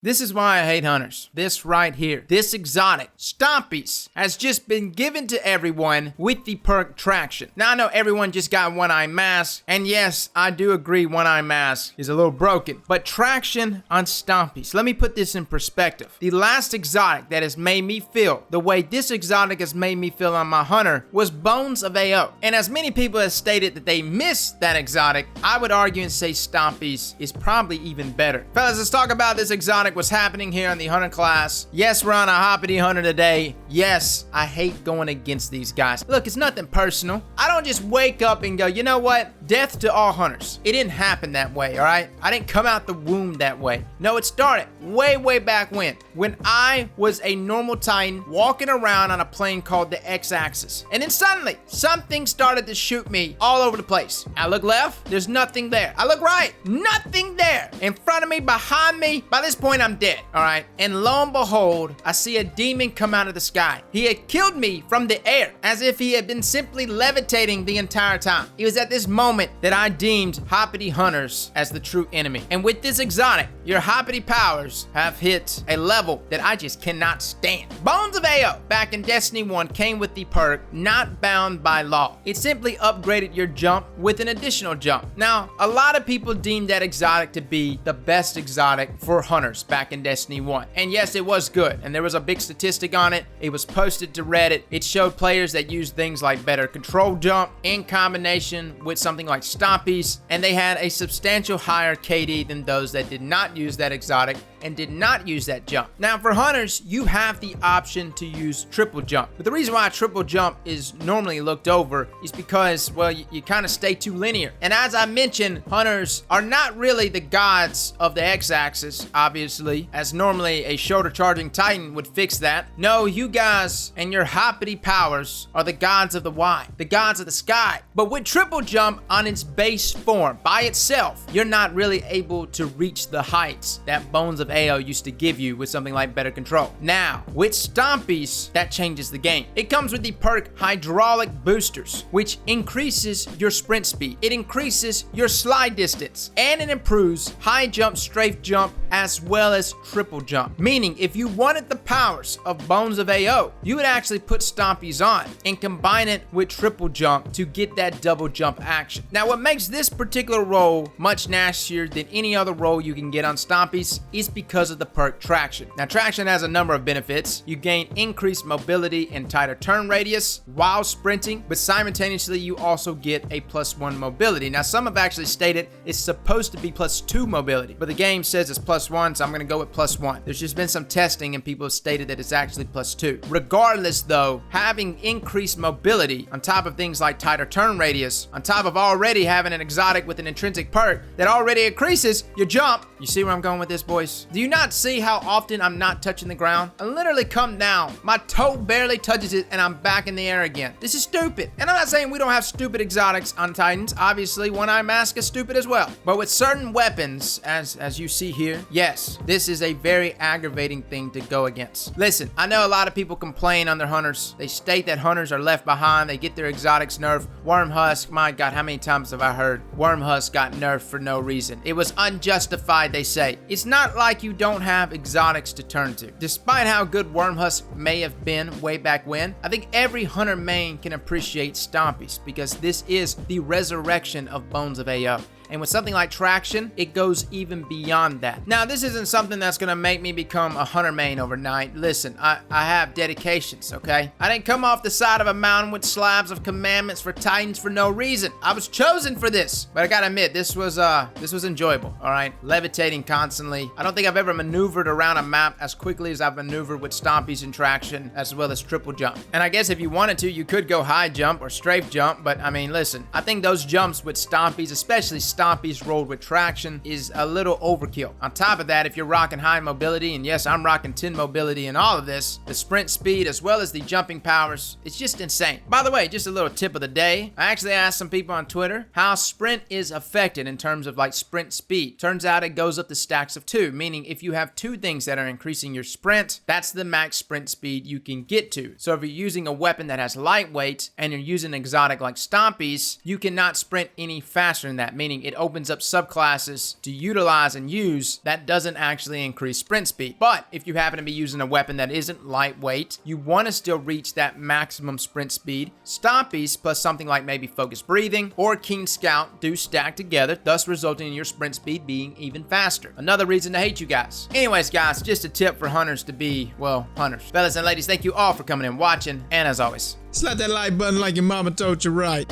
This is why I hate hunters. This right here. This exotic, Stomp-ee, has just been given to everyone with the Perk Traction. Now I know everyone just got one-eye mask, and yes, I do agree one-eye mask is a little broken, but traction on Stomp-ee. Let me put this in perspective. The last exotic that has made me feel the way this exotic has made me feel on my hunter was Bones of Eao. And as many people have stated that they miss that exotic, I would argue and say Stomp-ee is probably even better. Fellas, let's talk about this exotic. What's happening here in the hunter class. Yes, we're on a hoppity hunter today. Yes, I hate going against these guys. Look, it's nothing personal. I don't just wake up and go, you know what? Death to all hunters. It didn't happen that way, all right? I didn't come out the womb that way. No, it started way back when I was a normal Titan walking around on a plane called the X-axis. And then suddenly, something started to shoot me all over the place. I look left, there's nothing there. I look right, nothing there. In front of me, behind me, by this point, I'm dead, all right? And lo and behold, I see a demon come out of the sky. He had killed me from the air, as if he had been simply levitating the entire time. It was at this moment that I deemed hoppity hunters as the true enemy. And with this exotic, your hoppity powers have hit a level that I just cannot stand. Bones of Eao, back in Destiny 1, came with the perk, not bound by law. It simply upgraded your jump with an additional jump. Now, a lot of people deem that exotic to be the best exotic for hunters back in Destiny 1. And yes, it was good, and there was a big statistic on it. It was posted to Reddit. It showed players that used things like better control jump in combination with something like Stomp-ee, and they had a substantial higher KD than those that did not use that exotic and did not use that jump. Now for hunters, you have the option to use triple jump. But the reason why triple jump is normally looked over is because, well, you kind of stay too linear. And as I mentioned, hunters are not really the gods of the X-axis, obviously, as normally a shoulder charging Titan would fix that. No, you guys and your hoppity powers are the gods of the Y, the gods of the sky. But with triple jump on its base form, by itself, you're not really able to reach the heights that Bones of Eao used to give you with something like better control. Now, with Stomp-ee, that changes the game. It comes with the perk Hydraulic Boosters, which increases your sprint speed. It increases your slide distance, and it improves high jump, strafe jump, as well as triple jump. Meaning, if you wanted the powers of Bones of Eao, you would actually put Stomp-ee on and combine it with triple jump to get that double jump action. Now, what makes this particular role much nastier than any other role you can get on Stomp-ee is because of the perk Traction. Now, Traction has a number of benefits. You gain increased mobility and tighter turn radius while sprinting, but simultaneously you also get a +1 mobility. Now, some have actually stated it's supposed to be +2 mobility, but the game says it's +1, so I'm going to go with +1. There's just been some testing and people have stated that it's actually +2. Regardless though, having increased mobility on top of things like tighter turn radius, on top of already having an exotic with an intrinsic perk that already increases your jump. You see where I'm going with this, boys? Do you not see how often I'm not touching the ground? I literally come down, my toe barely touches it, and I'm back in the air again. This is stupid. And I'm not saying we don't have stupid exotics on Titans. Obviously, one-eye mask is stupid as well. But with certain weapons, as you see here, yes, this is a very aggravating thing to go against. Listen, I know a lot of people complain on their hunters. They state that hunters are left behind. They get their exotics nerfed. Wormhusk, my God, how many times have I heard Wormhusk got nerfed for no reason? It was unjustified, they say. It's not like you don't have exotics to turn to. Despite how good Wormhusk may have been way back when, I think every hunter main can appreciate Stomp-ee because this is the resurrection of Bones of Eao. And with something like Traction, it goes even beyond that. Now, this isn't something that's gonna make me become a hunter main overnight. Listen, I have dedications, okay? I didn't come off the side of a mountain with slabs of commandments for Titans for no reason. I was chosen for this. But I gotta admit, this was enjoyable, all right? Levitating constantly. I don't think I've ever maneuvered around a map as quickly as I've maneuvered with Stomp-ee and Traction, as well as triple jump. And I guess if you wanted to, you could go high jump or strafe jump, but I mean, listen, I think those jumps with Stomp-ee, especially Stomp-ee rolled with Traction, is a little overkill. On top of that, if you're rocking high mobility, and yes, I'm rocking 10 mobility in all of this, the sprint speed as well as the jumping powers, it's just insane. By the way, just a little tip of the day. I actually asked some people on Twitter how sprint is affected in terms of like sprint speed. Turns out it goes up to stacks of 2, meaning if you have 2 things that are increasing your sprint, that's the max sprint speed you can get to. So if you're using a weapon that has lightweight and you're using an exotic like Stomp-ee, you cannot sprint any faster than that, meaning it opens up subclasses to utilize and use that doesn't actually increase sprint speed. But if you happen to be using a weapon that isn't lightweight, you want to still reach that maximum sprint speed. Stomp-ees plus something like maybe Focus Breathing or Keen Scout do stack together, thus resulting in your sprint speed being even faster. Another reason to hate you guys. Anyways, guys, just a tip for hunters to be, well, hunters. Fellas and ladies, thank you all for coming and watching, and as always, Slap that like button like your mama told you right.